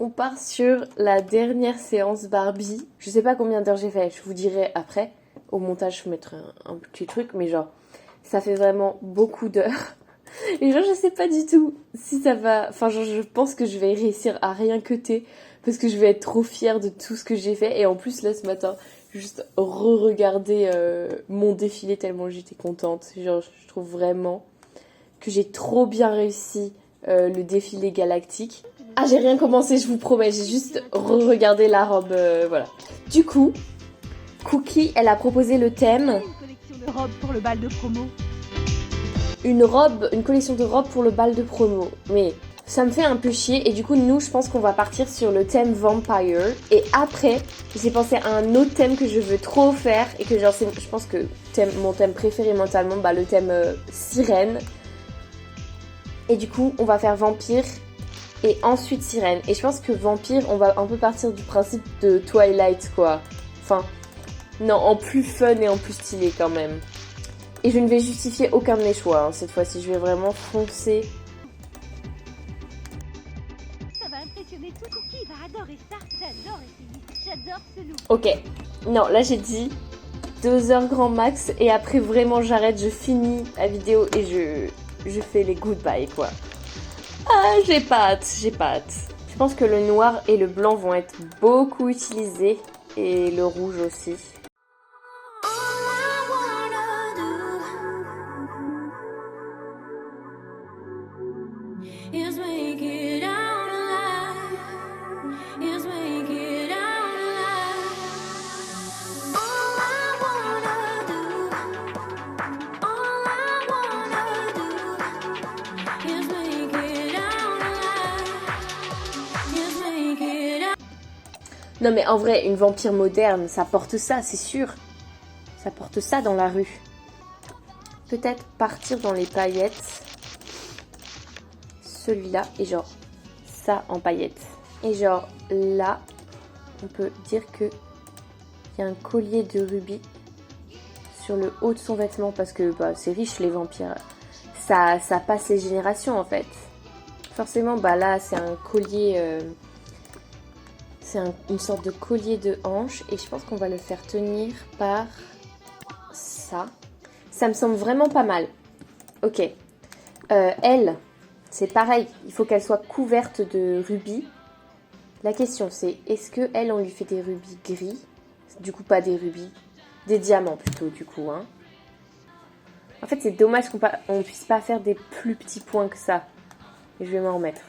On part sur la dernière séance Barbie. Je sais pas combien d'heures j'ai fait, je vous dirai après. Au montage, je vous mettrai un petit truc, mais genre, ça fait vraiment beaucoup d'heures. Et genre, je sais pas du tout si ça va... Enfin, genre, je pense que je vais réussir à rien cutter parce que je vais être trop fière de tout ce que j'ai fait. Et en plus, là, ce matin, juste re-regarder mon défilé tellement j'étais contente. Genre, je trouve vraiment que j'ai trop bien réussi le défilé galactique. Ah, j'ai rien commencé, je vous promets, j'ai juste re-regardé la robe, voilà. Du coup, Cookie, elle a proposé le thème. Une collection de robes pour le bal de promo. Une collection de robes pour le bal de promo. Mais ça me fait un peu chier et du coup, nous, je pense qu'on va partir sur le thème Vampire. Et après, j'ai pensé à un autre thème que je veux trop faire et que genre, je pense que mon thème préféré mentalement, bah le thème sirène. Et du coup, on va faire vampire et ensuite sirène. Et je pense que vampire, on va un peu partir du principe de Twilight, quoi. Enfin, non, en plus fun et en plus stylé quand même. Et je ne vais justifier aucun de mes choix, hein, cette fois-ci. Je vais vraiment foncer. Ça va impressionner tout. Cookie va adorer ça. J'adore essayer. J'adore ce look. Ok. Non, là j'ai dit 2 heures grand max. Et après, vraiment, j'arrête, je finis la vidéo et je fais les goodbye, quoi. Ah, j'ai pas hâte, j'ai pas hâte. Je pense que le noir et le blanc vont être beaucoup utilisés. Et le rouge aussi. Non mais en vrai, une vampire moderne, ça porte ça, c'est sûr. Ça porte ça dans la rue. Peut-être partir dans les paillettes. Celui-là et genre ça en paillettes. Et genre là, on peut dire que il y a un collier de rubis sur le haut de son vêtement parce que bah, c'est riche les vampires. Ça passe les générations en fait. Forcément, bah là c'est un collier... une sorte de collier de hanche et je pense qu'on va le faire tenir par ça. Ça me semble vraiment pas mal. Ok. Elle, c'est pareil. Il faut qu'elle soit couverte de rubis. La question c'est, est-ce que elle, on lui fait des rubis gris? Du coup, pas des rubis. Des diamants plutôt, du coup. Hein. En fait, c'est dommage qu'on puisse pas faire des plus petits points que ça. Et je vais m'en remettre.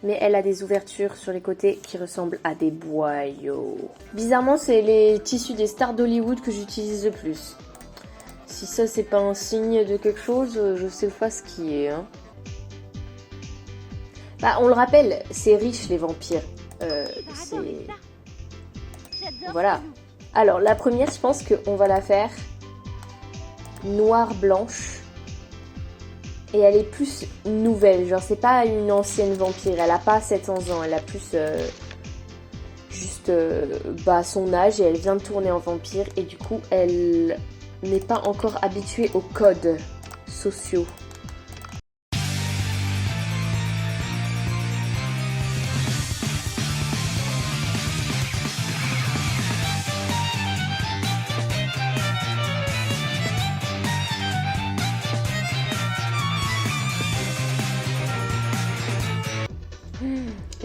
Mais elle a des ouvertures sur les côtés qui ressemblent à des boyaux. Bizarrement, c'est les tissus des stars d'Hollywood que j'utilise le plus. Si ça, c'est pas un signe de quelque chose, je sais pas ce qui est. Hein. Bah, on le rappelle, c'est riche les vampires. Voilà. Alors, la première, je pense qu'on va la faire noire-blanche. Et elle est plus nouvelle, genre c'est pas une ancienne vampire, elle a pas 700 ans, elle a plus juste son âge et elle vient de tourner en vampire et du coup elle n'est pas encore habituée aux codes sociaux.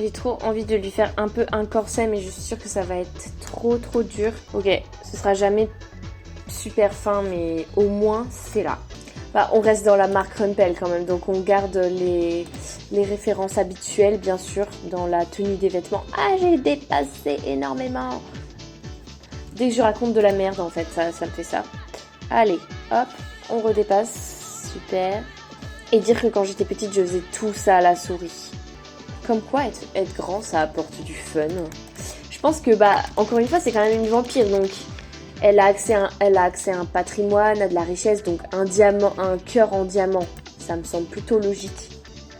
J'ai trop envie de lui faire un peu un corset, mais je suis sûre que ça va être trop dur. Ok, ce sera jamais super fin, mais au moins c'est là. Bah, on reste dans la marque Rumpel quand même, donc on garde les références habituelles, bien sûr, dans la tenue des vêtements. Ah, j'ai dépassé énormément. Dès que je raconte de la merde, en fait, ça me fait ça. Allez, hop, on redépasse. Super. Et dire que quand j'étais petite, je faisais tout ça à la souris. Comme quoi, être grand, ça apporte du fun. Je pense que, bah, encore une fois, c'est quand même une vampire, donc elle a accès à un patrimoine, à de la richesse, donc un diamant, un cœur en diamant, ça me semble plutôt logique.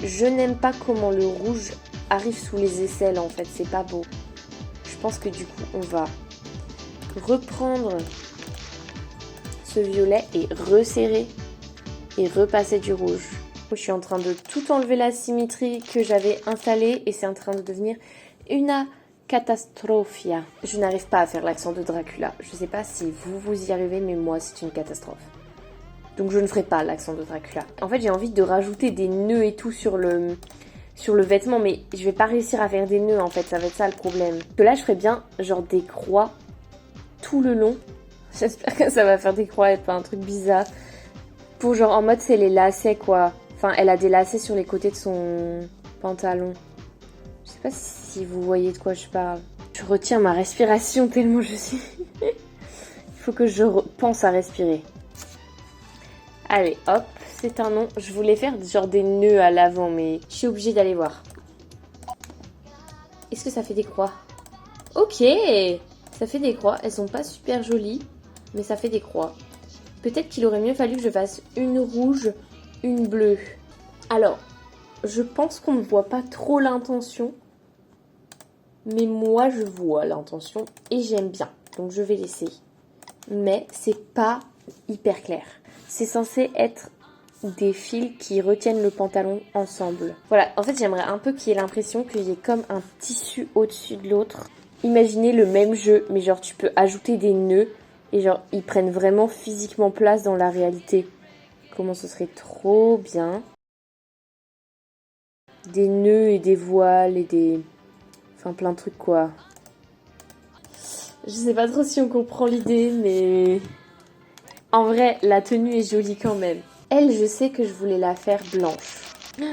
Je n'aime pas comment le rouge arrive sous les aisselles, en fait, c'est pas beau. Je pense que du coup, on va reprendre ce violet et resserrer et repasser du rouge. Je suis en train de tout enlever la symétrie que j'avais installée et c'est en train de devenir Una catastrofia. Je n'arrive pas à faire l'accent de Dracula. Je sais pas si vous y arrivez, mais moi, c'est une catastrophe. Donc je ne ferai pas l'accent de Dracula. En fait, j'ai envie de rajouter des nœuds et tout sur le vêtement, mais je vais pas réussir à faire des nœuds, en fait. Ça va être ça le problème. Que là, je ferais bien, genre, des croix tout le long. J'espère que ça va faire des croix et pas un truc bizarre. Pour genre, en mode, c'est les lacets, quoi. Enfin, elle a des lacets sur les côtés de son pantalon. Je sais pas si vous voyez de quoi je parle. Je retiens ma respiration tellement je suis... Il faut que je pense à respirer. Allez, hop, c'est un nom. Je voulais faire genre des nœuds à l'avant, mais je suis obligée d'aller voir. Est-ce que ça fait des croix? Ok, ça fait des croix. Elles sont pas super jolies, mais ça fait des croix. Peut-être qu'il aurait mieux fallu que je fasse une rouge, une bleue. Alors, je pense qu'on ne voit pas trop l'intention. Mais moi, je vois l'intention et j'aime bien. Donc, je vais laisser. Mais c'est pas hyper clair. C'est censé être des fils qui retiennent le pantalon ensemble. Voilà, en fait, j'aimerais un peu qu'il y ait l'impression qu'il y ait comme un tissu au-dessus de l'autre. Imaginez le même jeu, mais genre, tu peux ajouter des nœuds et genre, ils prennent vraiment physiquement place dans la réalité. Comment ce serait trop bien. Des nœuds et des voiles et des... Enfin, plein de trucs, quoi. Je sais pas trop si on comprend l'idée, mais... En vrai, la tenue est jolie quand même. Elle, je sais que je voulais la faire blanche. Je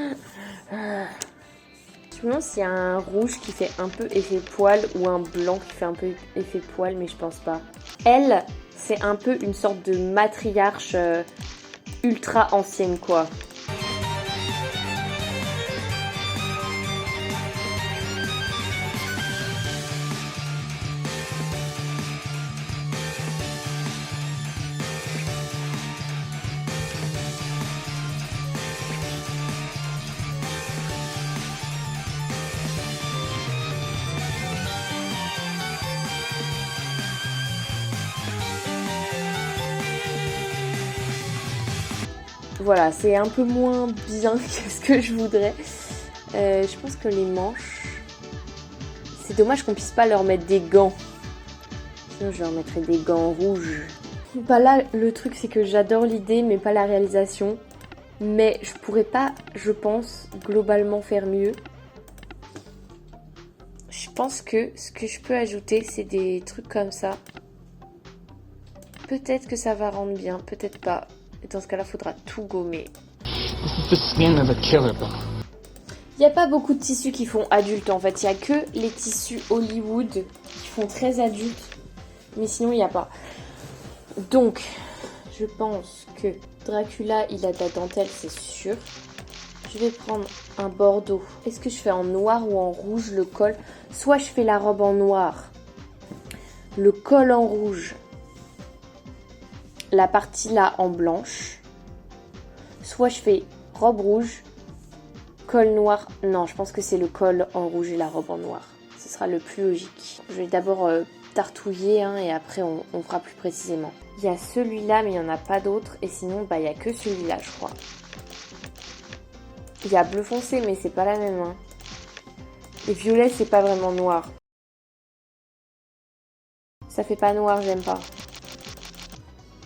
me demande s'il y a un rouge qui fait un peu effet poil ou un blanc qui fait un peu effet poil, mais je pense pas. Elle, c'est un peu une sorte de matriarche ultra ancienne, quoi. Voilà, c'est un peu moins bien que ce que je voudrais. Je pense que les manches... C'est dommage qu'on puisse pas leur mettre des gants. Sinon, je leur mettrais des gants rouges. Bah là, le truc, c'est que j'adore l'idée, mais pas la réalisation. Mais je pourrais pas, je pense, globalement faire mieux. Je pense que ce que je peux ajouter, c'est des trucs comme ça. Peut-être que ça va rendre bien, peut-être pas. Et dans ce cas-là, faudra tout gommer. Il n'y a pas beaucoup de tissus qui font adulte en fait. Il n'y a que les tissus Hollywood qui font très adulte. Mais sinon, il n'y a pas. Donc, je pense que Dracula, il a de la dentelle, c'est sûr. Je vais prendre un bordeaux. Est-ce que je fais en noir ou en rouge le col? Soit je fais la robe en noir, le col en rouge, la partie là en blanche. Soit je fais robe rouge, col noir. Non, je pense que c'est le col en rouge et la robe en noir. Ce sera le plus logique. Je vais d'abord tartouiller et après on fera plus précisément. Il y a celui-là, mais il n'y en a pas d'autres. Et sinon, bah, il n'y a que celui-là, je crois. Il y a bleu foncé, mais c'est pas la même. Hein. Et violet, c'est pas vraiment noir. Ça fait pas noir, j'aime pas.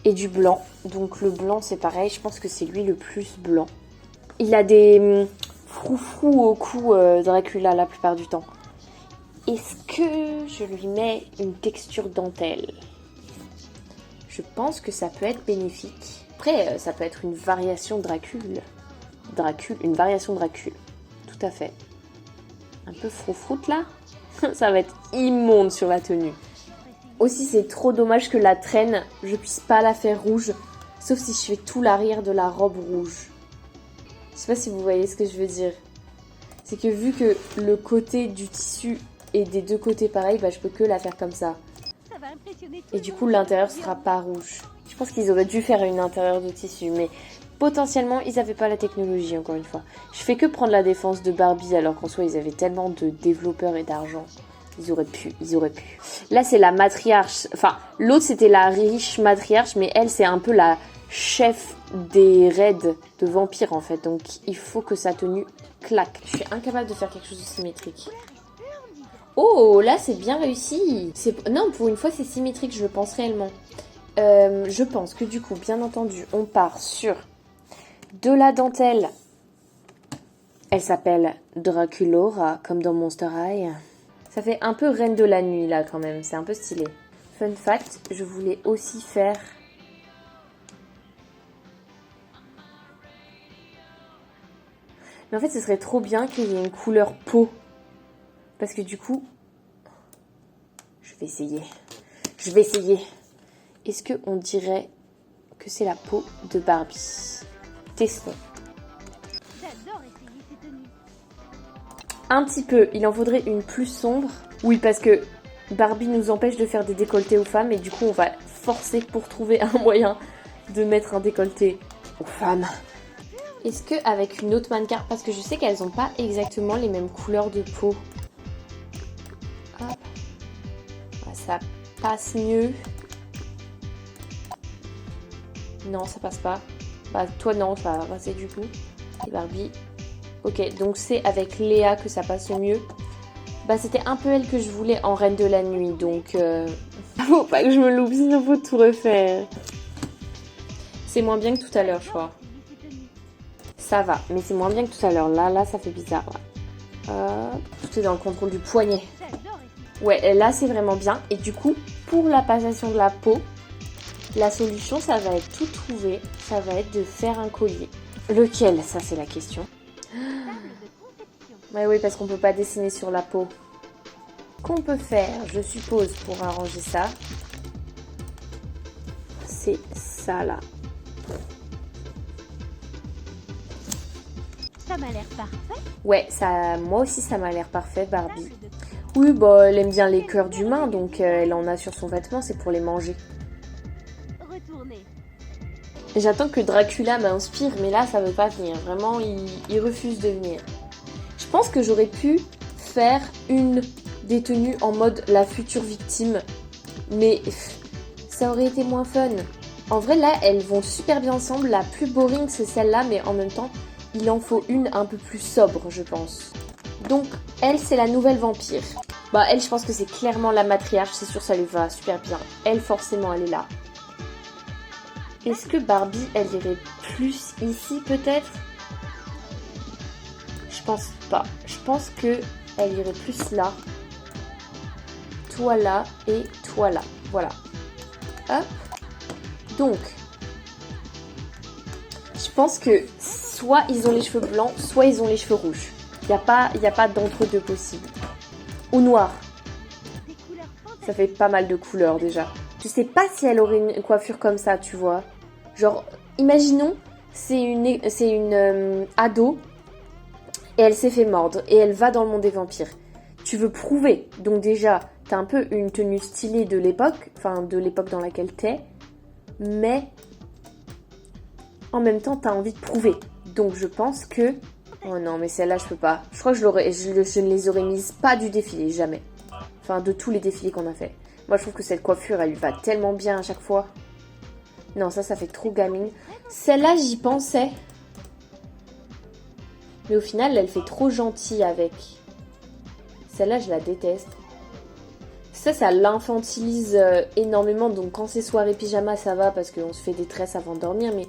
Et du blanc. Donc le blanc, c'est pareil. Je pense que c'est lui le plus blanc. Il a des froufrous au cou, Dracula, la plupart du temps. Est-ce que je lui mets une texture dentelle? Je pense que ça peut être bénéfique. Après, ça peut être une variation Dracule. Une variation Dracule. Tout à fait. Un peu froufroute là. Ça va être immonde sur la tenue. Aussi, c'est trop dommage que la traîne, je puisse pas la faire rouge. Sauf si je fais tout l'arrière de la robe rouge. Je sais pas si vous voyez ce que je veux dire. C'est que vu que le côté du tissu est des deux côtés pareil, bah je peux que la faire comme ça. Et du coup, l'intérieur sera pas rouge. Je pense qu'ils auraient dû faire une intérieur de tissu, mais potentiellement, ils avaient pas la technologie, encore une fois. Je fais que prendre la défense de Barbie, alors qu'en soi, ils avaient tellement de développeurs et d'argent. Ils auraient pu. Là, c'est la matriarche. Enfin, l'autre, c'était la riche matriarche, mais elle, c'est un peu la chef des raids de vampires, en fait. Donc, il faut que sa tenue claque. Je suis incapable de faire quelque chose de symétrique. Oh, là, c'est bien réussi. Non, pour une fois, c'est symétrique, je le pense réellement. Je pense que du coup, bien entendu, on part sur de la dentelle. Elle s'appelle Draculora, comme dans Monster High. Ça fait un peu Reine de la Nuit, là, quand même. C'est un peu stylé. Fun fact, je voulais aussi faire... Mais en fait, ce serait trop bien qu'il y ait une couleur peau. Parce que du coup... Je vais essayer. Est-ce qu'on dirait que c'est la peau de Barbie? Testons. J'adore essayer ces tenues. Un petit peu. Il en faudrait une plus sombre. Oui, parce que Barbie nous empêche de faire des décolletés aux femmes. Et du coup, on va forcer pour trouver un moyen de mettre un décolleté aux femmes. Est-ce qu'avec une autre mannequin... Parce que je sais qu'elles n'ont pas exactement les mêmes couleurs de peau. Hop. Ça passe mieux. Non, ça passe pas. Bah, toi, non, ça va passer du coup. Et Barbie. Ok, donc c'est avec Léa que ça passe mieux. Bah, c'était un peu elle que je voulais en Reine de la Nuit, donc... Faut pas que je me loupe, sinon faut tout refaire. C'est moins bien que tout à l'heure, je crois. Ça va, mais c'est moins bien que tout à l'heure. Là, ça fait bizarre. Tout est dans le contrôle du poignet. Ouais, là, c'est vraiment bien. Et du coup, pour la passation de la peau, la solution, ça va être tout trouvé. Ça va être de faire un collier. Lequel? Ça, c'est la question. Ouais, oui, parce qu'on peut pas dessiner sur la peau. Qu'on peut faire, je suppose, pour arranger ça, c'est ça, là. Ça m'a l'air parfait. Ouais, ça, moi aussi, ça m'a l'air parfait, Barbie. Oui, bah, elle aime bien les cœurs d'humains, donc elle en a sur son vêtement, c'est pour les manger. Retournez. J'attends que Dracula m'inspire, mais là, ça veut pas venir. Vraiment, il refuse de venir. Je pense que j'aurais pu faire une des tenues en mode la future victime, mais ça aurait été moins fun. En vrai, là, elles vont super bien ensemble. La plus boring, c'est celle-là, mais en même temps, il en faut une un peu plus sobre, je pense. Donc, elle, c'est la nouvelle vampire. Bah, elle, je pense que c'est clairement la matriarche. C'est sûr, ça lui va super bien. Elle, forcément, elle est là. Est-ce que Barbie, elle irait plus ici, peut-être? Je pense pas. Je pense que elle irait plus là. Toi là et toi là. Voilà. Hop. Donc, je pense que soit ils ont les cheveux blancs, soit ils ont les cheveux rouges. Il n'y a pas d'entre-deux possible. Ou noir. Ça fait pas mal de couleurs déjà. Je sais pas si elle aurait une coiffure comme ça, tu vois. Genre, imaginons, c'est une ado et elle s'est fait mordre et elle va dans le monde des vampires. Tu veux prouver. Donc déjà, t'as un peu une tenue stylée de l'époque, enfin de l'époque dans laquelle t'es, mais en même temps, t'as envie de prouver. Donc je pense que... Oh non, mais celle-là, je peux pas. Je crois que je ne les aurais mises pas du défilé, jamais. Enfin, de tous les défilés qu'on a fait. Moi, je trouve que cette coiffure, elle lui va tellement bien à chaque fois. Non, ça fait trop gamine. Celle-là, j'y pensais. Mais au final, elle fait trop gentille avec. Celle-là, je la déteste. Ça l'infantilise énormément. Donc, quand c'est soirée pyjama, ça va parce qu'on se fait des tresses avant de dormir. Mais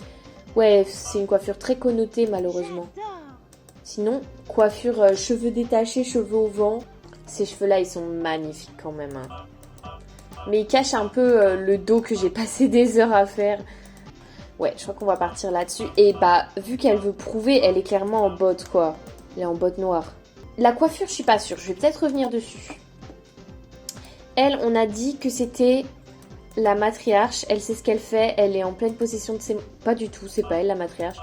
ouais, c'est une coiffure très connotée, malheureusement. Sinon, coiffure cheveux détachés, cheveux au vent. Ces cheveux-là, ils sont magnifiques quand même. Hein. Mais ils cachent un peu le dos que j'ai passé des heures à faire. Ouais, je crois qu'on va partir là-dessus. Et bah, vu qu'elle veut prouver, elle est clairement en botte, quoi. Elle est en botte noire. La coiffure, je suis pas sûre. Je vais peut-être revenir dessus. Elle, on a dit que c'était la matriarche. Elle sait ce qu'elle fait. Elle est en pleine possession de ses... Pas du tout, c'est pas elle, la matriarche.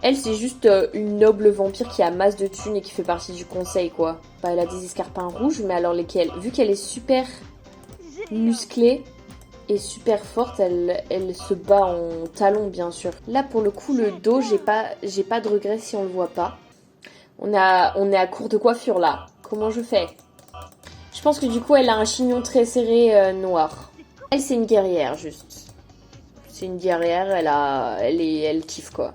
Elle, c'est juste une noble vampire qui a masse de thunes et qui fait partie du conseil, quoi. Bah, elle a des escarpins rouges, mais alors lesquels? Vu qu'elle est super musclée et super forte, elle se bat en talons, bien sûr. Là, pour le coup, le dos, j'ai pas de regret si on le voit pas. On est à court de coiffure, là. Comment je fais? Je pense que du coup, elle a un chignon très serré noir. Elle, c'est une guerrière, juste. C'est une guerrière, elle kiffe, quoi.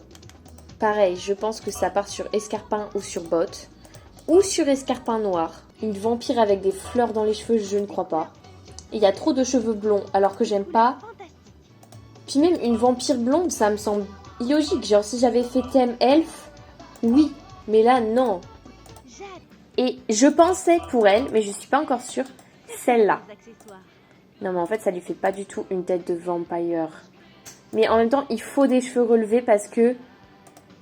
Pareil, je pense que ça part sur escarpin ou sur bottes. ou sur Escarpin Noir. Une vampire avec des fleurs dans les cheveux, je ne crois pas. Il y a trop de cheveux blonds, alors que j'aime pas. Puis même une vampire blonde, ça me semble illogique. Genre si j'avais fait thème elfe, oui. Mais là, non. Et je pensais pour elle, mais je suis pas encore sûre, celle-là. Non mais en fait, ça lui fait pas du tout une tête de vampire. Mais en même temps, il faut des cheveux relevés parce que,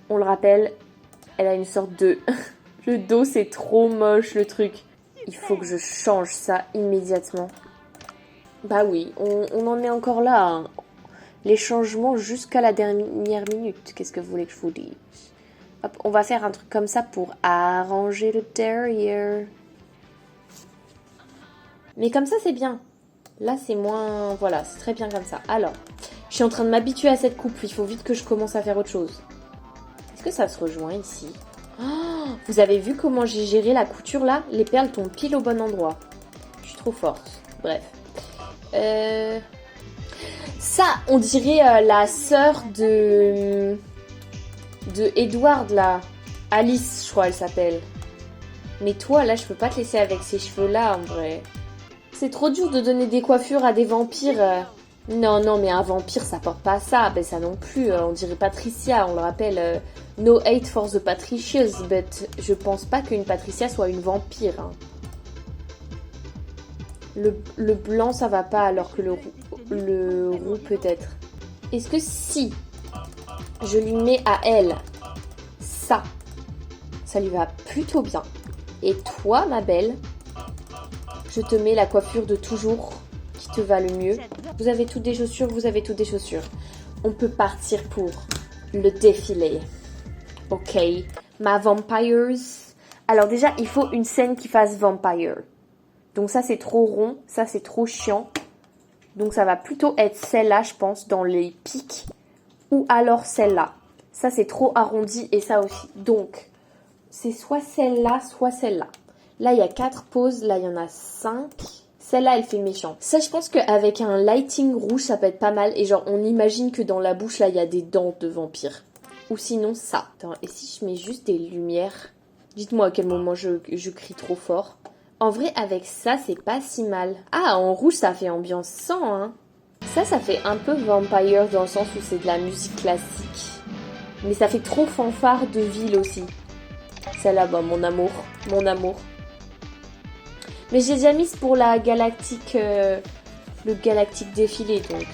on le rappelle, elle a une sorte de... Le dos, c'est trop moche, le truc. Il faut que je change ça immédiatement. Bah oui, on en est encore là. Hein. Les changements jusqu'à la dernière minute. Qu'est-ce que vous voulez que je vous dise? Hop, on va faire un truc comme ça pour arranger le derrière. Mais comme ça, c'est bien. Là, c'est moins... Voilà, c'est très bien comme ça. Alors, je suis en train de m'habituer à cette coupe. Il faut vite que je commence à faire autre chose. Est-ce que ça se rejoint ici? Oh, vous avez vu comment j'ai géré la couture là? Les perles tombent pile au bon endroit. Je suis trop forte. Bref. Ça, on dirait la sœur de Edward là. Alice, je crois elle s'appelle. Mais toi là, je peux pas te laisser avec ces cheveux là en vrai. C'est trop dur de donner des coiffures à des vampires. Non, mais un vampire, ça porte pas ça. Ben ça non plus. On dirait Patricia, on le rappelle. No hate for the Patricias, but je pense pas qu'une Patricia soit une vampire. Hein. Le blanc, ça va pas, alors que le roux peut-être. Est-ce que si je lui mets à elle ça lui va plutôt bien. Et toi, ma belle, je te mets la coiffure de toujours qui te va le mieux. Vous avez toutes des chaussures, vous avez toutes des chaussures. On peut partir pour le défilé. Ok, ma vampires. Alors déjà, il faut une scène qui fasse vampire. Donc ça, c'est trop rond, ça, c'est trop chiant. Donc ça va plutôt être celle-là, je pense, dans les pics. Ou alors celle-là. Ça, c'est trop arrondi et ça aussi. Donc, c'est soit celle-là, soit celle-là. Là, il y a 4 poses, là, il y en a 5. Celle-là, elle fait méchant. Ça, je pense qu'avec un lighting rouge, ça peut être pas mal. Et genre, on imagine que dans la bouche, là, il y a des dents de vampire. Ou sinon, ça. Attends, et si je mets juste des lumières? Dites-moi à quel moment je crie trop fort. En vrai, avec ça, c'est pas si mal. Ah, en rouge, ça fait ambiance 100, hein. Ça fait un peu vampire dans le sens où c'est de la musique classique. Mais ça fait trop fanfare de ville aussi. Celle-là, bah, mon amour. Mon amour. Mais j'ai déjà mis pour la galactique... le galactique défilé, donc...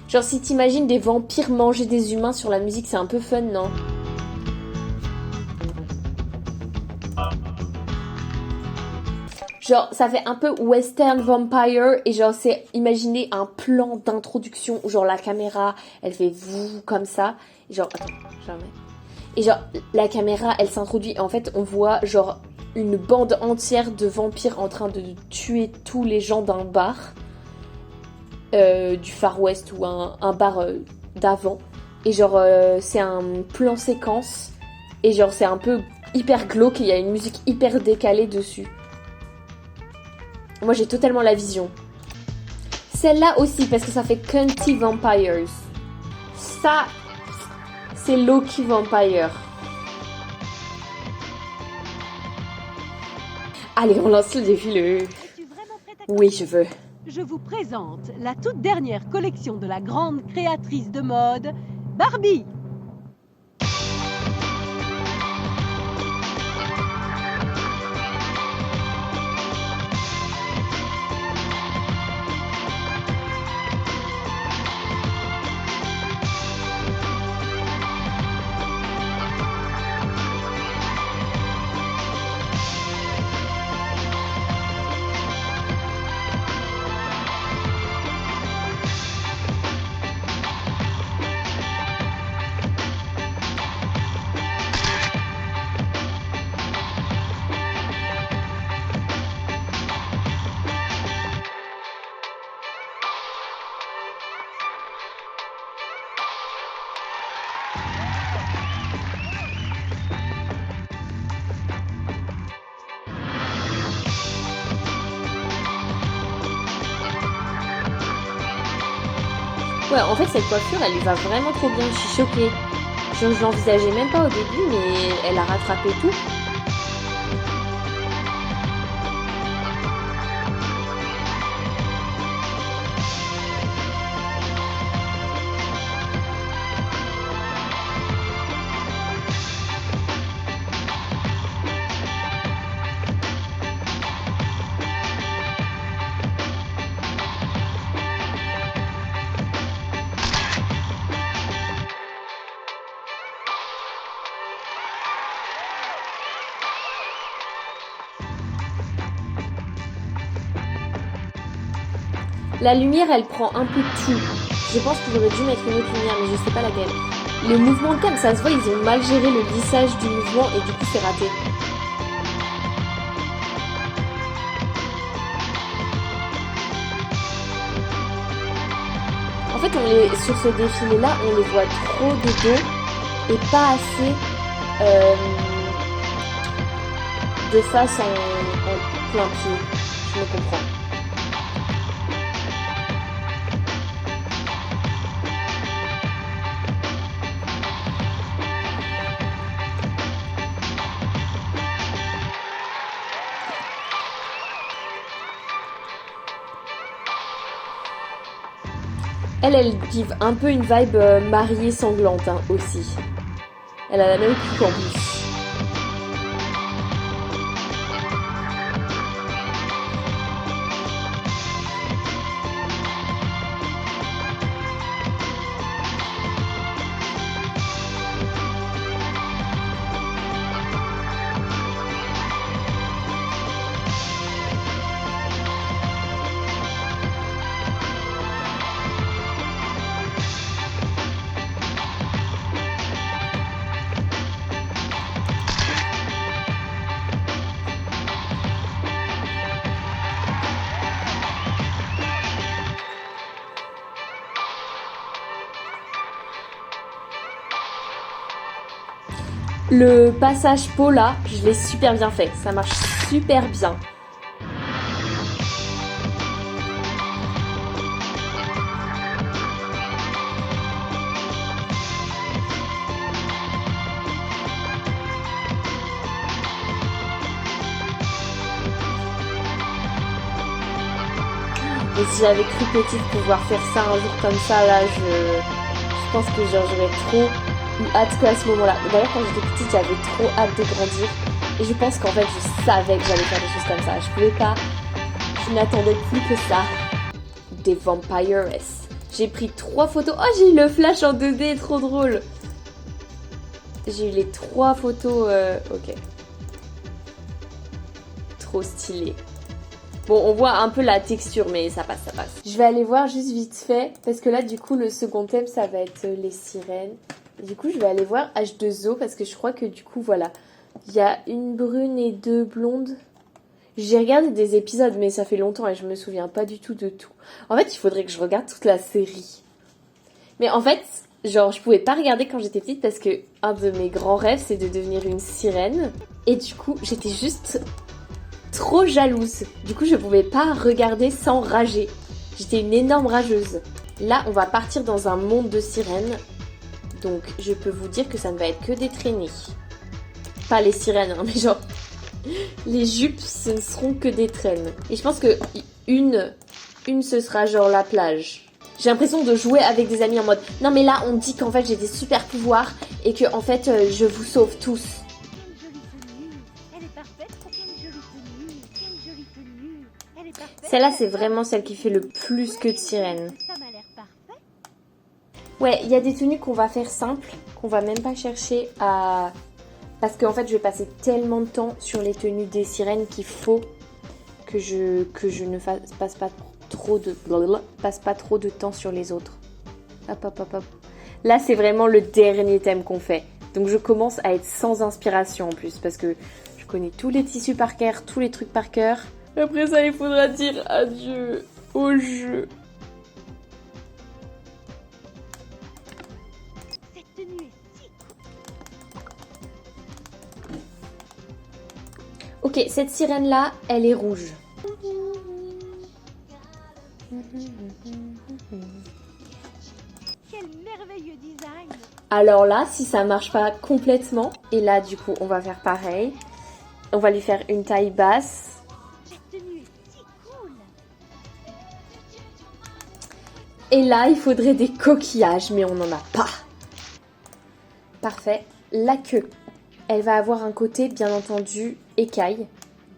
Genre, si t'imagines des vampires manger des humains sur la musique, c'est un peu fun, non? Genre, ça fait un peu western vampire et genre, c'est imaginer un plan d'introduction où genre la caméra, elle fait vous comme ça. Et genre, attends, jamais. Et genre, la caméra, elle s'introduit et en fait, on voit genre une bande entière de vampires en train de tuer tous les gens d'un bar. Du Far West ou un bar d'avant. Et genre, c'est un plan séquence. Et genre, c'est un peu hyper glauque et il y a une musique hyper décalée dessus. Moi, j'ai totalement la vision. Celle-là aussi, parce que ça fait Cunty Vampires. Ça, c'est Loki Vampire. Allez, on lance le défilé. Oui, je veux. Je vous présente la toute dernière collection de la grande créatrice de mode, Barbie. Ouais, en fait, cette coiffure, elle lui va vraiment trop bien. Je suis choquée. Je l'envisageais même pas au début, mais elle a rattrapé tout. La lumière, elle prend un peu tout. Je pense que j'aurais dû mettre une autre lumière, mais je sais pas laquelle. Le mouvement de cam, ça se voit, ils ont mal géré le lissage du mouvement et du coup c'est raté. En fait, sur ce défilé-là, on les voit trop de dos et pas assez de face en plein pied. Je me comprends. Elle give un peu une vibe mariée sanglante hein, aussi. Elle a la même coupe en plus. Le passage Paula, je l'ai super bien fait. Ça marche super bien. Et si j'avais cru petite pouvoir faire ça un jour comme ça, là, je pense que genre, j'aurais trop eu hâte qu'à ce moment-là. D'ailleurs, quand j'étais petite, j'avais trop hâte de grandir. Et je pense qu'en fait, je savais que j'allais faire des choses comme ça. Je pouvais pas. Je n'attendais plus que ça. Des vampires. J'ai pris 3 photos. Oh, j'ai eu le flash en 2D, trop drôle. J'ai eu les 3 photos. Ok. Trop stylé. Bon, on voit un peu la texture, mais ça passe, ça passe. Je vais aller voir juste vite fait, parce que là, du coup, le second thème, ça va être les sirènes. Du coup, je vais aller voir H2O, parce que je crois que du coup, voilà. Il y a une brune et 2 blondes. J'ai regardé des épisodes, mais ça fait longtemps et je me souviens pas du tout de tout. En fait, il faudrait que je regarde toute la série. Mais en fait, genre, je pouvais pas regarder quand j'étais petite, parce que un de mes grands rêves, c'est de devenir une sirène. Et du coup, j'étais juste trop jalouse. Du coup, je pouvais pas regarder sans rager. J'étais une énorme rageuse. Là, on va partir dans un monde de sirènes. Donc, je peux vous dire que ça ne va être que des traînées. Pas les sirènes, hein, mais genre... Les jupes, ce ne seront que des traînes. Et je pense que une ce sera genre la plage. J'ai l'impression de jouer avec des amis en mode... Non, mais là, on dit qu'en fait, j'ai des super pouvoirs et que, en fait, je vous sauve tous. Celle-là, c'est vraiment celle qui fait le plus que de sirène. Ouais, il y a des tenues qu'on va faire simples, qu'on va même pas chercher à... Parce qu'en fait, je vais passer tellement de temps sur les tenues des sirènes qu'il faut que je ne passe pas trop de temps sur les autres. Hop, hop, hop, hop. Là, c'est vraiment le dernier thème qu'on fait. Donc, je commence à être sans inspiration en plus, parce que je connais tous les tissus par cœur, tous les trucs par cœur. Après ça, il faudra dire adieu au jeu. Cette tenue est si Ok, cette sirène-là, elle est rouge. Quel merveilleux design. Alors là, si ça marche pas complètement, et là, du coup, on va faire pareil. On va lui faire une taille basse. Cette tenue est si cool. Et là, il faudrait des coquillages, mais on n'en a pas. Parfait. La queue. Elle va avoir un côté, bien entendu, écaille.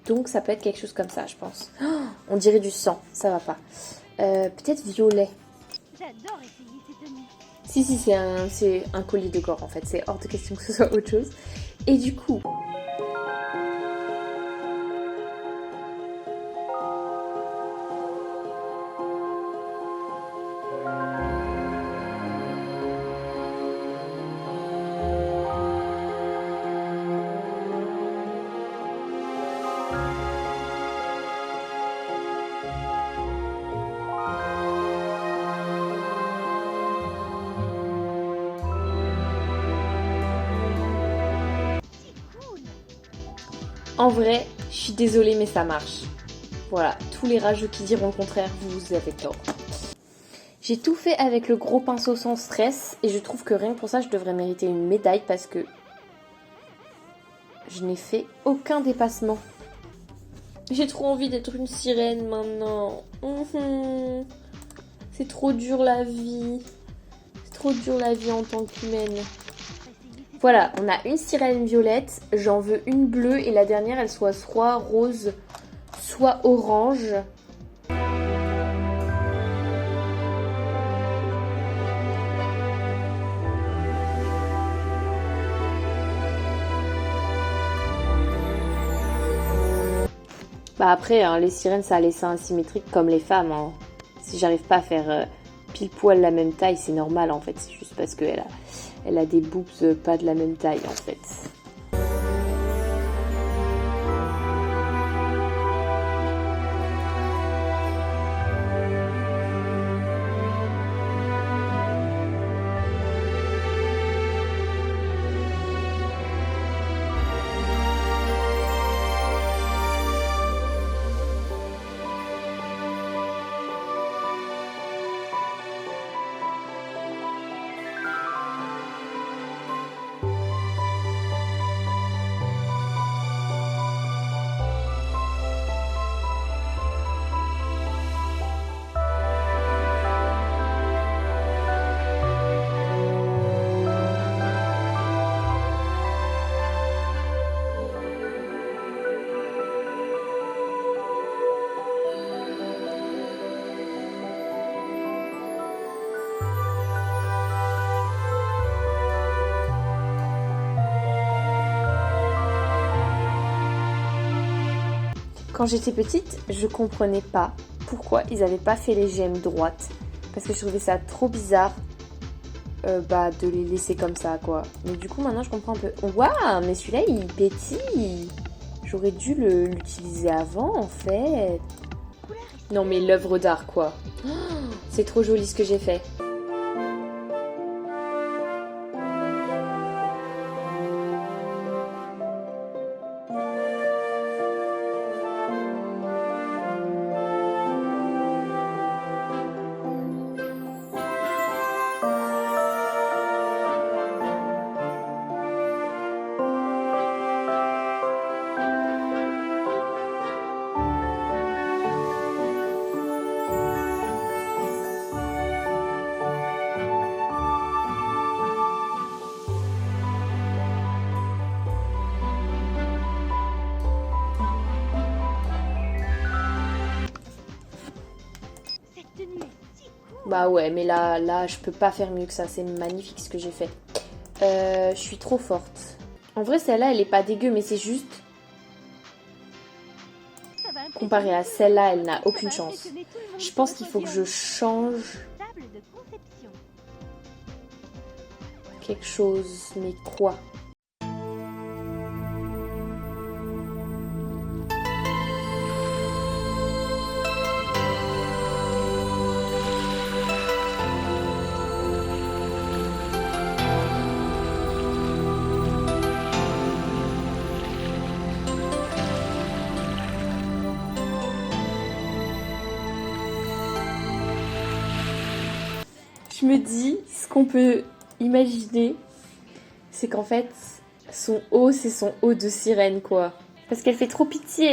Donc, ça peut être quelque chose comme ça, je pense. Oh, on dirait du sang. Ça va pas. Peut-être violet. J'adore essayer ces tenues. Si, c'est un collier de corps, en fait. C'est hors de question que ce soit autre chose. Et du coup... En vrai, je suis désolée, mais ça marche. Voilà, tous les rageux qui diront le contraire, vous avez tort. J'ai tout fait avec le gros pinceau sans stress et je trouve que rien que pour ça, je devrais mériter une médaille parce que je n'ai fait aucun dépassement. J'ai trop envie d'être une sirène maintenant. C'est trop dur la vie. C'est trop dur la vie en tant qu'humaine. Voilà, on a une sirène violette. J'en veux une bleue et la dernière, elle soit rose, soit orange. Bah après, hein, les sirènes, ça a les seins asymétriques comme les femmes. Hein. Si j'arrive pas à faire pile poil la même taille, c'est normal en fait. C'est juste parce qu'elle a des boobs pas de la même taille en fait. Quand j'étais petite, je comprenais pas pourquoi ils avaient pas fait les gemmes droites. Parce que je trouvais ça trop bizarre de les laisser comme ça, quoi. Mais du coup, maintenant, je comprends un peu. Waouh, mais celui-là, il pétille. J'aurais dû l'utiliser avant, en fait. Non, mais l'œuvre d'art, quoi. Oh, c'est trop joli ce que j'ai fait. Bah ouais, mais là, je peux pas faire mieux que ça. C'est magnifique ce que j'ai fait. Je suis trop forte. En vrai, celle-là, elle est pas dégueu, mais c'est juste... Comparé à celle-là, elle n'a aucune chance. Je pense qu'il faut que je change quelque chose. Mais quoi ? Je me dis, ce qu'on peut imaginer, c'est qu'en fait, son haut, c'est son haut de sirène, quoi. Parce qu'elle fait trop pitié,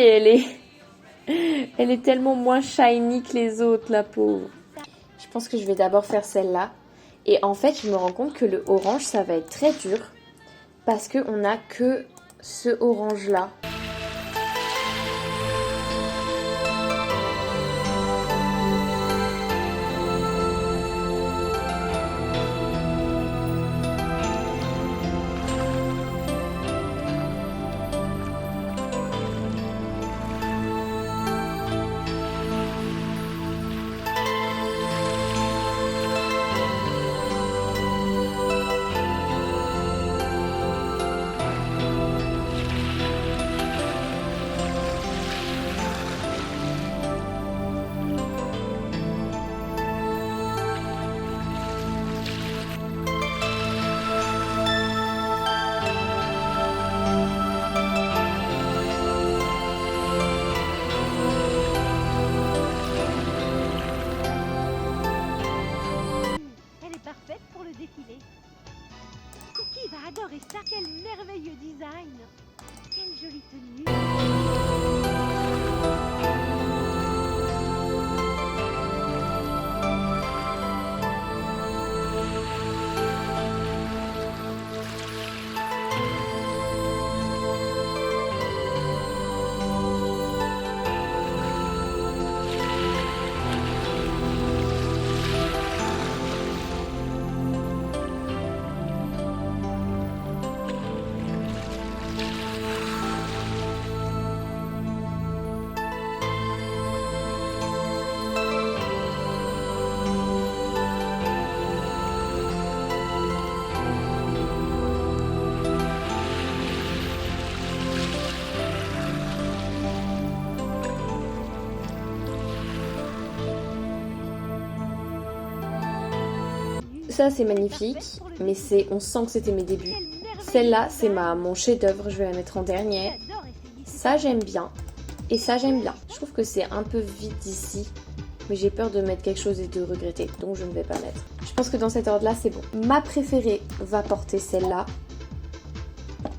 elle est tellement moins shiny que les autres, la pauvre. Je pense que je vais d'abord faire celle-là. Et en fait, je me rends compte que le orange, ça va être très dur. Parce qu'on n'a que ce orange-là. ça c'est magnifique, mais on sent que c'était mes débuts. Celle-là, c'est mon chef-d'œuvre, je vais la mettre en dernier. J'adore essayer ça. Ça, j'aime bien. Et ça, j'aime bien. Je trouve que c'est un peu vide ici, mais j'ai peur de mettre quelque chose et de regretter, donc je ne vais pas mettre. Je pense que dans cet ordre-là, c'est bon. Ma préférée va porter celle-là.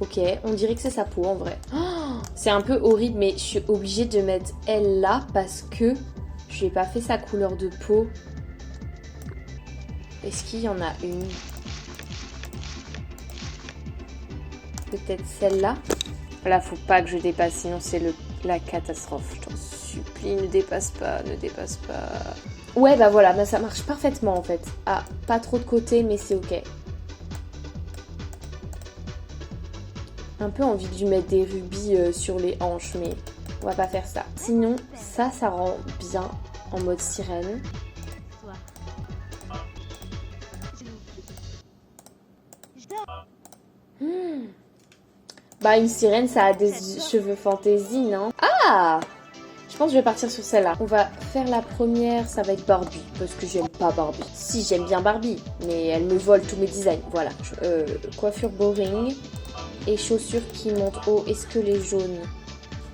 Ok, on dirait que c'est sa peau en vrai. Oh, c'est un peu horrible, mais je suis obligée de mettre elle là parce que je n'ai pas fait sa couleur de peau. Est-ce qu'il y en a une? Peut-être celle-là. Là, faut pas que je dépasse, sinon c'est la catastrophe. Je t'en supplie, ne dépasse pas, ne dépasse pas. Ouais, bah voilà, bah ça marche parfaitement en fait. Ah, pas trop de côté, mais c'est ok. Un peu envie de lui mettre des rubis sur les hanches, mais on va pas faire ça. Sinon, ça rend bien en mode sirène. Toi. J'adore. Bah une sirène, ça a des cheveux fantaisie, non? Ah! Je pense que je vais partir sur celle-là. On va faire la première, ça va être Barbie, parce que j'aime pas Barbie. Si, j'aime bien Barbie, mais elle me vole tous mes designs. Voilà. Coiffure boring et chaussures qui montent haut. Est-ce que les jaunes,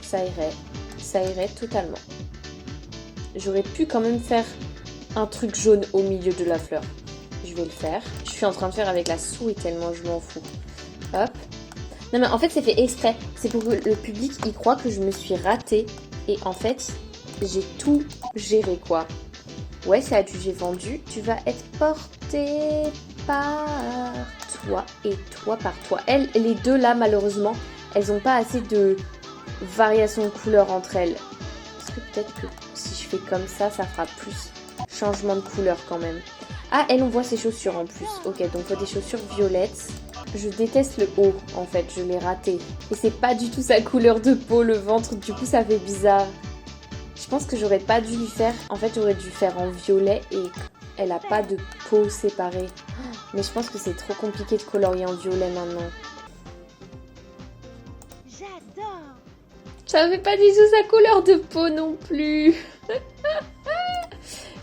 ça irait? Ça irait totalement. J'aurais pu quand même faire un truc jaune au milieu de la fleur. Je vais le faire. Je suis en train de faire avec la souris tellement je m'en fous. Hop. Non mais en fait c'est fait exprès. C'est pour que le public y croit que je me suis ratée. Et en fait, j'ai tout géré quoi. Ouais, c'est adjugé vendu. Tu vas être porté par toi et toi par toi. Les deux là, malheureusement, elles n'ont pas assez de variation de couleur entre elles. Est-ce que peut-être que si je fais comme ça, ça fera plus changement de couleur quand même. Ah, elle, on voit ses chaussures en plus. Ok, donc il faut des chaussures violettes. Je déteste le haut, en fait, je l'ai raté. Et c'est pas du tout sa couleur de peau, le ventre, du coup ça fait bizarre. Je pense que j'aurais pas dû lui faire... En fait, j'aurais dû faire en violet et elle a pas de peau séparée. Mais je pense que c'est trop compliqué de colorier en violet maintenant. J'adore. J'avais pas du tout sa couleur de peau non plus.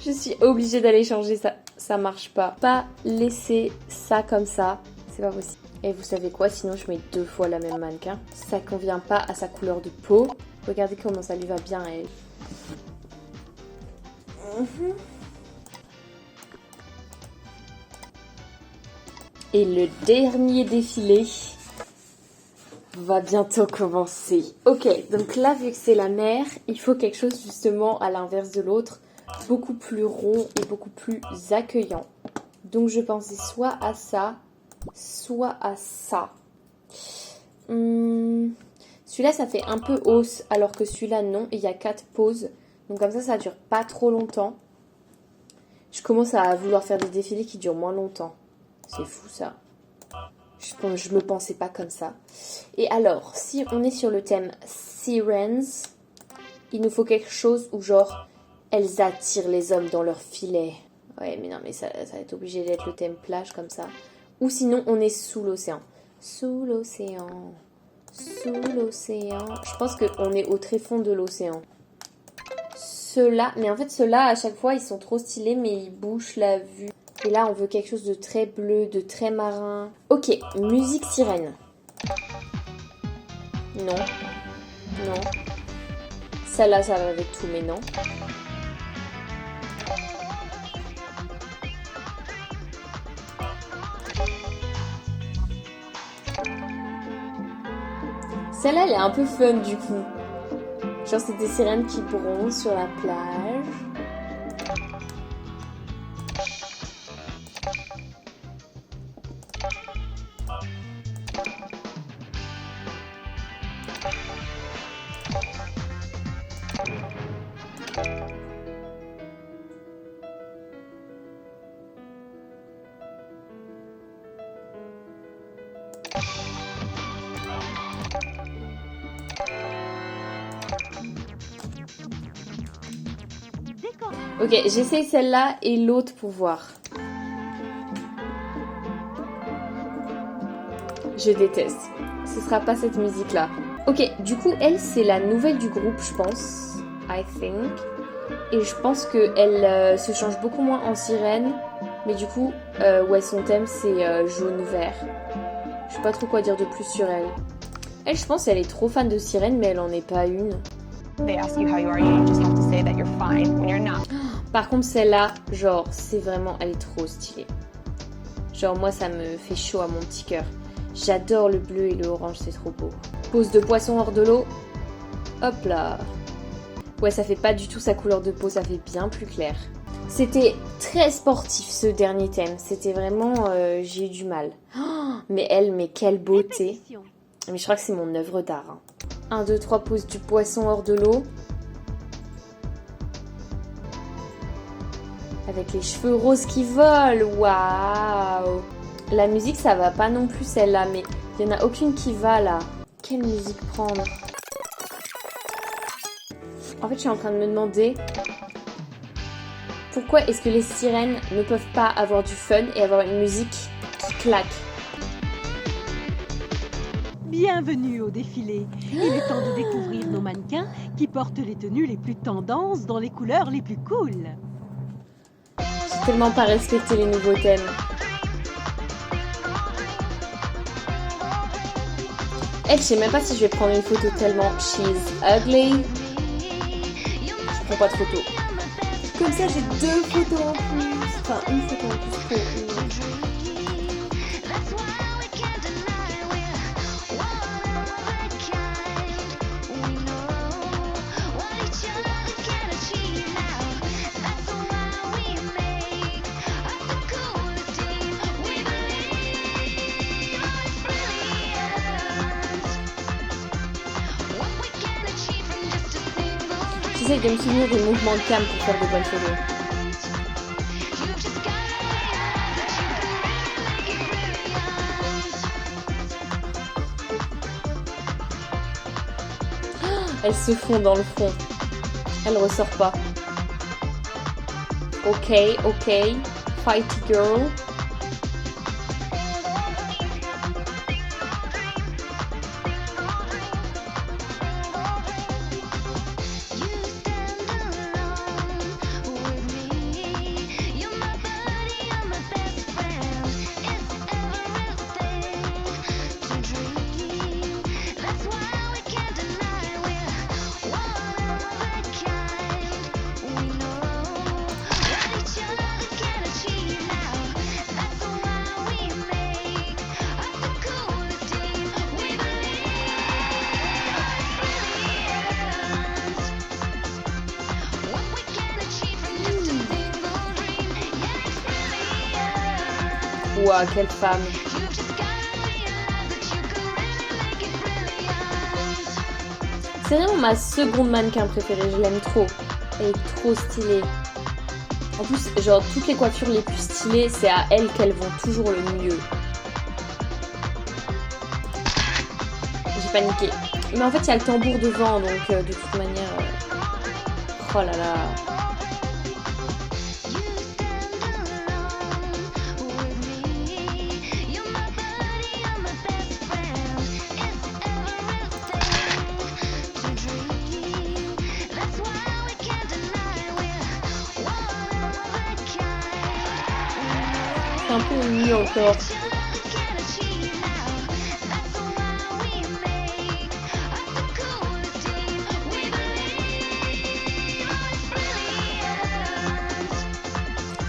Je suis obligée d'aller changer ça. Ça marche pas. Pas laisser ça comme ça. C'est pas possible. Et vous savez quoi? Sinon, je mets 2 fois la même mannequin. Ça convient pas à sa couleur de peau. Regardez comment ça lui va bien à elle. Et le dernier défilé va bientôt commencer. Ok, donc là, vu que c'est la mer, il faut quelque chose justement à l'inverse de l'autre. Beaucoup plus rond et beaucoup plus accueillant. Donc je pensais soit à ça, soit à ça. Celui-là, ça fait un peu hausse, alors que celui-là, non. Il y a 4 pauses. Donc comme ça dure pas trop longtemps. Je commence à vouloir faire des défilés qui durent moins longtemps. C'est fou, ça. Je me pensais pas comme ça. Et alors, si on est sur le thème Sirens, il nous faut quelque chose où genre, elles attirent les hommes dans leur filet. Ouais, mais non, mais ça va être obligé d'être le thème plage comme ça. Ou sinon, on est sous l'océan. Sous l'océan. Sous l'océan. Je pense qu'on est au tréfonds de l'océan. Ceux-là, mais en fait, ceux-là, à chaque fois, ils sont trop stylés, mais ils bouchent la vue. Et là, on veut quelque chose de très bleu, de très marin. Ok, musique sirène. Non. Non. Celle-là, ça va avec tout, mais non. Celle-là, elle est un peu fun du coup. Genre, c'est des sirènes qui bronzent sur la plage. Ok, j'essaye celle-là et l'autre pour voir. Je déteste. Ce sera pas cette musique-là. Ok, du coup, elle, c'est la nouvelle du groupe, je pense. I think. Et je pense qu'elle se change beaucoup moins en sirène Mais du coup, ouais, son thème c'est jaune-vert. Je sais pas trop quoi dire de plus sur elle. Elle, je pense, elle est trop fan de sirène, mais elle en est pas une. They ask you how you are, you just have to say that you're fine when you're not. Par contre, celle-là, genre, c'est vraiment, elle est trop stylée. Genre, moi, ça me fait chaud à mon petit cœur. J'adore le bleu et le orange, c'est trop beau. Pose de poisson hors de l'eau. Hop là. Ouais, ça fait pas du tout sa couleur de peau, ça fait bien plus clair. C'était très sportif, ce dernier thème. C'était vraiment... j'ai eu du mal. Oh, mais elle, mais quelle beauté. Répétition. Mais je crois que c'est mon œuvre d'art. 1, 2, 3, pose du poisson hors de l'eau. Avec les cheveux roses qui volent. Waouh! La musique, ça va pas non plus celle-là, mais il y en a aucune qui va là. Quelle musique prendre? En fait, je suis en train de me demander pourquoi est-ce que les sirènes ne peuvent pas avoir du fun et avoir une musique qui claque? Bienvenue au défilé. Il est temps de découvrir nos mannequins qui portent les tenues les plus tendances dans les couleurs les plus cool. J'ai tellement pas respecté les nouveaux thèmes. Je sais même pas si je vais prendre une photo tellement she's ugly. Je prends pas de photo. Comme ça, j'ai 2 photos en plus. Enfin, une photo en plus pour une. J'essaie de me souvenir des mouvements de cam pour faire de bonnes photos. Elle se fond dans le fond. Elle ressort pas. Ok, ok. Fighty girl. Ouah, quelle femme. C'est vraiment ma seconde mannequin préférée, je l'aime trop. Elle est trop stylée. En plus, genre, toutes les coiffures les plus stylées, c'est à elle qu'elles vont toujours le mieux. J'ai paniqué. Mais en fait, il y a le tambour devant, donc de toute manière... Oh là là. C'est un peu mieux encore.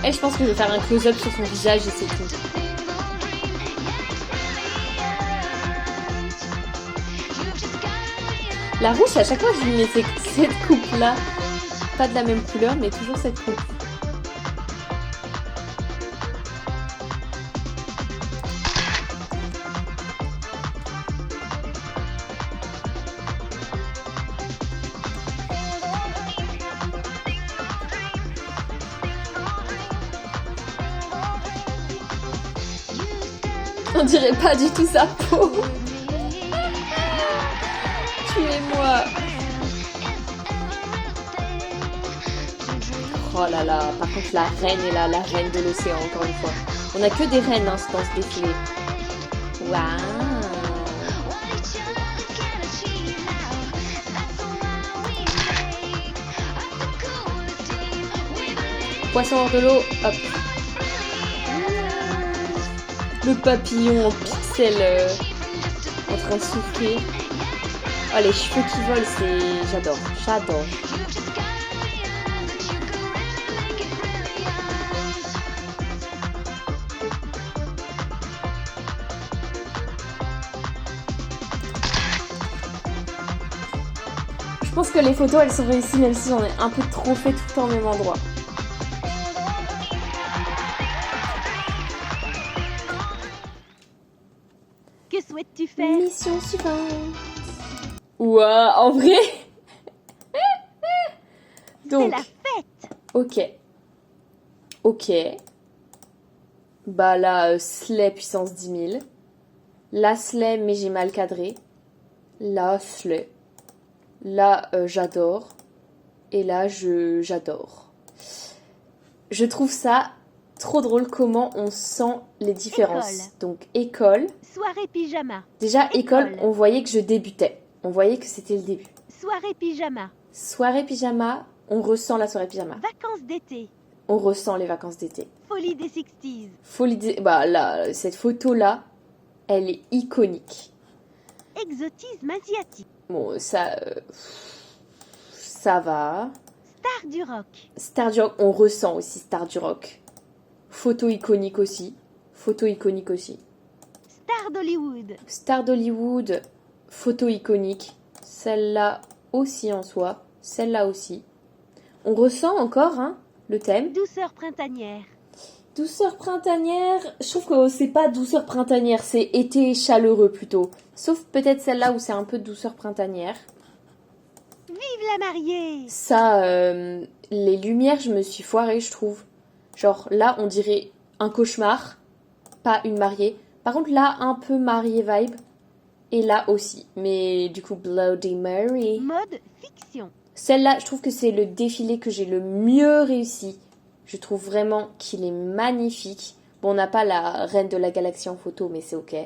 Et je pense que je vais faire un close-up sur son visage et c'est tout. La rouge, à chaque fois, je lui mets cette coupe-là. Pas de la même couleur, mais toujours cette coupe. On dirait pas du tout sa peau. Tuez-moi. Oh là là, par contre la reine est là, la reine de l'océan encore une fois. On a que des reines hein, dans ce défilé. Waouh. Poisson hors de l'eau, hop. Le papillon en pixel en train de souffrir. Oh, les cheveux qui volent, c'est... J'adore, j'adore. Je pense que les photos, elles sont réussies, même si j'en ai un peu trop fait tout le temps au même endroit. Que souhaites-tu faire? Mission suivante. Ouah, en vrai. C'est Donc, la fête! ok. Ok. Bah là, Slay puissance 10 000. Là, Slay, mais j'ai mal cadré. Là, Slay. Là, j'adore. Et là, j'adore. Je trouve ça trop drôle comment on sent les différences. École. Donc, école. Soirée pyjama. Déjà, école, École. on voyait que je débutais. On voyait que c'était le début. Soirée pyjama. Soirée pyjama, on ressent la soirée pyjama. Vacances d'été. On ressent les vacances d'été. Folie des 60s. Bah là, cette photo-là, elle est iconique. Exotisme asiatique. Bon, ça va. Star du rock. Star du rock, on ressent aussi Star du rock. Photo iconique aussi. Photo iconique aussi. Star d'Hollywood. Star d'Hollywood, photo iconique. Celle-là aussi en soi. Celle-là aussi. On ressent encore, hein, le thème. Douceur printanière. Douceur printanière, je trouve que c'est pas douceur printanière, c'est été chaleureux plutôt. Sauf peut-être celle-là où c'est un peu douceur printanière. Vive la mariée. Ça, les lumières, je me suis foirée, je trouve. Genre là, on dirait un cauchemar, pas une mariée. Par contre, là, un peu mariée vibe. Et là aussi. Mais du coup, Bloody Mary. Mode fiction. Celle-là, je trouve que c'est le défilé que j'ai le mieux réussi. Je trouve vraiment qu'il est magnifique. Bon, on n'a pas la reine de la galaxie en photo, mais c'est ok.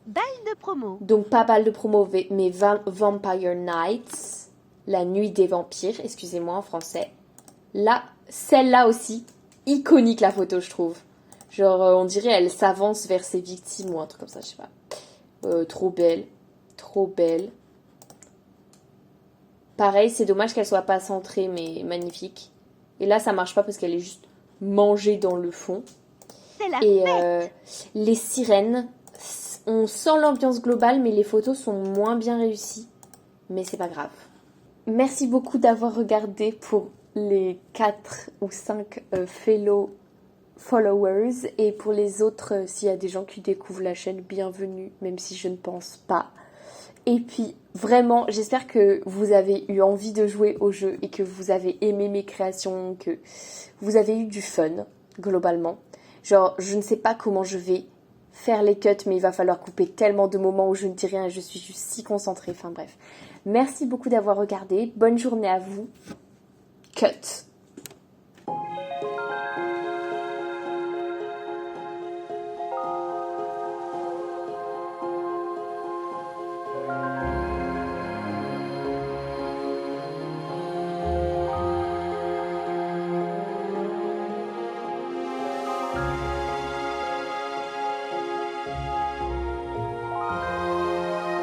Balle de promo. Donc, pas balle de promo, mais Vampire Nights. La nuit des vampires, excusez-moi en français. Là, celle-là aussi, iconique la photo, je trouve. Genre, on dirait elle s'avance vers ses victimes ou un truc comme ça, je sais pas. Trop belle. Trop belle. Pareil, c'est dommage qu'elle soit pas centrée, mais magnifique. Et là, ça marche pas parce qu'elle est juste mangée dans le fond. C'est la Et fête. les sirènes, on sent l'ambiance globale, mais les photos sont moins bien réussies. Mais c'est pas grave. Merci beaucoup d'avoir regardé pour les 4 ou 5 fellow followers. Et pour les autres, s'il y a des gens qui découvrent la chaîne, bienvenue, même si je ne pense pas. Et puis, vraiment, j'espère que vous avez eu envie de jouer au jeu et que vous avez aimé mes créations, que vous avez eu du fun, globalement. Genre, je ne sais pas comment je vais faire les cuts, mais il va falloir couper tellement de moments où je ne dis rien et je suis juste si concentrée. Enfin bref. Merci beaucoup d'avoir regardé. Bonne journée à vous. Cut.